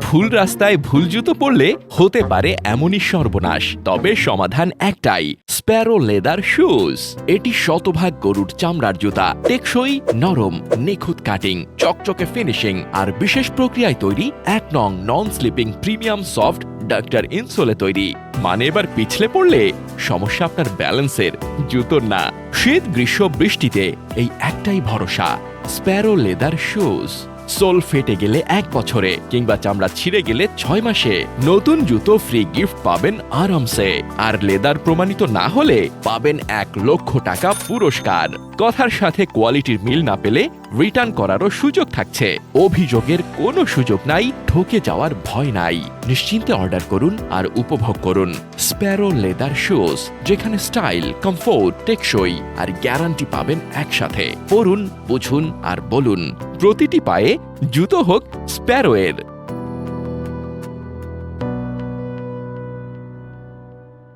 ভুল রাস্তায় ভুল জুতো পরলে হতে পারে এমনই সর্বনাশ। তবে সমাধান একটাই, স্প্যারো লেদার শুজ। এটি শতভাগ গরুর চামড়ার জুতা, টেকসই, নরম, নিখুঁত কাটিং, চকচকে ফিনিশিং আর বিশেষ প্রক্রিয়ায় তৈরি 1 নং নন স্লিপিং প্রিমিয়াম সফট ডাক্তার ইনসোলে তৈরি। মানে এবার পিছলে পড়লে সমস্যা আপনার ব্যালেন্সের, জুতোর না। শীত, গ্রীষ্ম, বৃষ্টিতে এই একটাই ভরসা, স্প্যারো লেদার শুজ। সোল ফেটে গেলে 1 বছরে কিংবা চামড়া ছিঁড়ে গেলে 6 মাসে নতুন জুতো ফ্রি গিফট পাবেন আরামসে। আর লেদার প্রমাণিত না হলে পাবেন 1 লক্ষ টাকা পুরস্কার। কথার সাথে কোয়ালিটির মিল না পেলে রিটার্ন করারও সুযোগ থাকছে। অভিযোগের কোনো সুযোগ নাই, ঠকে যাওয়ার ভয় নাই। নিশ্চিন্তে অর্ডার করুন আর উপভোগ করুন স্প্যারো লেদার শুজ, যেখানে স্টাইল, কমফোর্ট, টেকসই আর গ্যারান্টি পাবেন একসাথে। পরুন, বুঝুন আর বলুন, প্রতিটি পায়ে জুতো হোক স্প্যারো এর।